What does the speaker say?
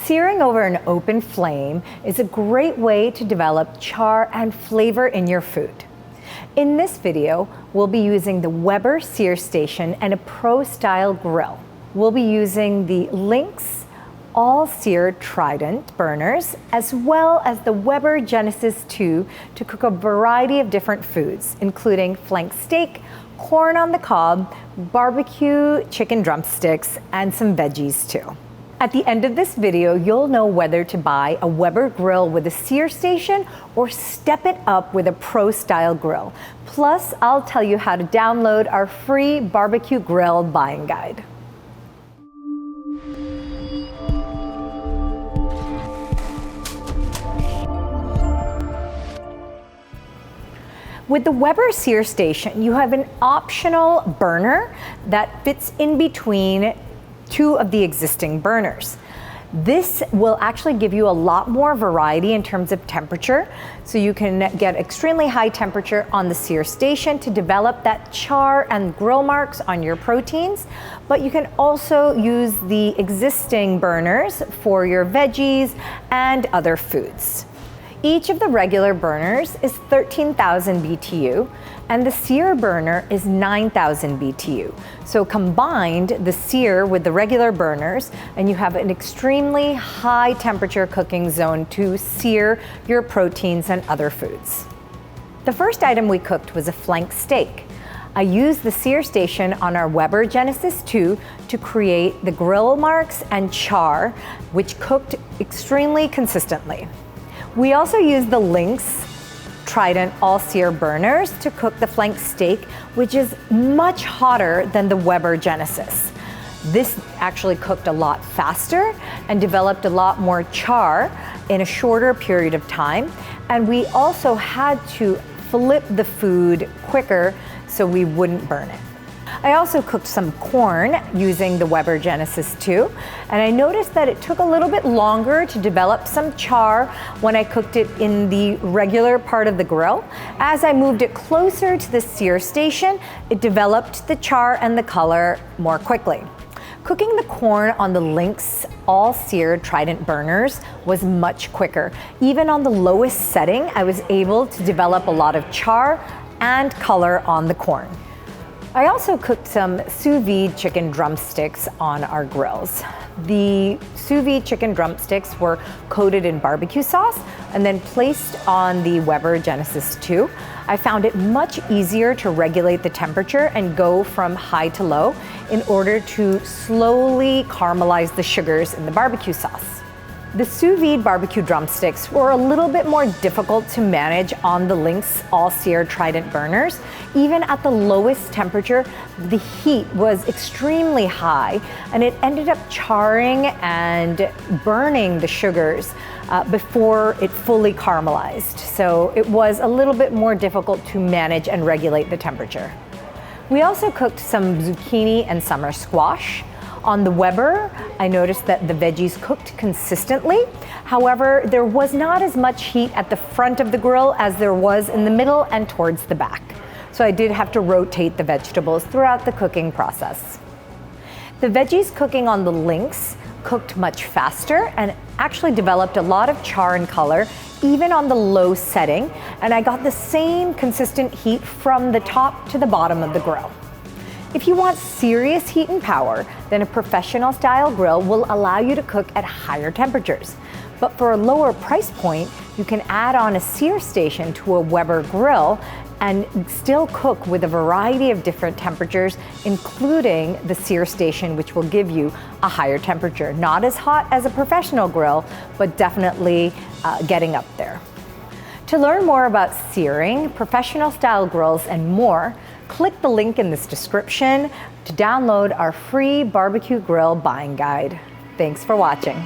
Searing over an open flame is a great way to develop char and flavor in your food. In this video, we'll be using the Weber Sear Station and a Pro-style grill. We'll be using the Lynx all-sear Trident burners, as well as the Weber Genesis 2 to cook a variety of different foods, including flank steak, corn on the cob, barbecue chicken drumsticks, and some veggies too. At the end of this video, you'll know whether to buy a Weber grill with a sear station or step it up with a Pro-style grill. Plus, I'll tell you how to download our free barbecue grill buying guide. With the Weber Sear Station, you have an optional burner that fits in between two of the existing burners. This will actually give you a lot more variety in terms of temperature, so you can get extremely high temperature on the sear station to develop that char and grill marks on your proteins, but you can also use the existing burners for your veggies and other foods. Each of the regular burners is 13,000 BTU, and the sear burner is 9,000 BTU. So combined, the sear with the regular burners, and you have an extremely high temperature cooking zone to sear your proteins and other foods. The first item we cooked was a flank steak. I used the sear station on our Weber Genesis 2 to create the grill marks and char, which cooked extremely consistently. We also used the Lynx Trident all-sear burners to cook the flank steak, which is much hotter than the Weber Genesis. This actually cooked a lot faster and developed a lot more char in a shorter period of time. And we also had to flip the food quicker so we wouldn't burn it. I also cooked some corn using the Weber Genesis 2, and I noticed that it took a little bit longer to develop some char when I cooked it in the regular part of the grill. As I moved it closer to the sear station, it developed the char and the color more quickly. Cooking the corn on the Lynx all-sear Trident burners was much quicker. Even on the lowest setting, I was able to develop a lot of char and color on the corn. I also cooked some sous vide chicken drumsticks on our grills. The sous vide chicken drumsticks were coated in barbecue sauce and then placed on the Weber Genesis 2. I found it much easier to regulate the temperature and go from high to low in order to slowly caramelize the sugars in the barbecue sauce. The sous vide barbecue drumsticks were a little bit more difficult to manage on the Lynx all-sear Trident burners. Even at the lowest temperature, the heat was extremely high, and it ended up charring and burning the sugars before it fully caramelized. So it was a little bit more difficult to manage and regulate the temperature. We also cooked some zucchini and summer squash. On the Weber, I noticed that the veggies cooked consistently. However, there was not as much heat at the front of the grill as there was in the middle and towards the back. So I did have to rotate the vegetables throughout the cooking process. The veggies cooking on the Lynx cooked much faster and actually developed a lot of char and color, even on the low setting. And I got the same consistent heat from the top to the bottom of the grill. If you want serious heat and power, then a professional style grill will allow you to cook at higher temperatures. But for a lower price point, you can add on a sear station to a Weber grill and still cook with a variety of different temperatures, including the sear station, which will give you a higher temperature. Not as hot as a professional grill, but definitely getting up there. To learn more about searing, professional style grills, and more, click the link in this description to download our free barbecue grill buying guide. Thanks for watching.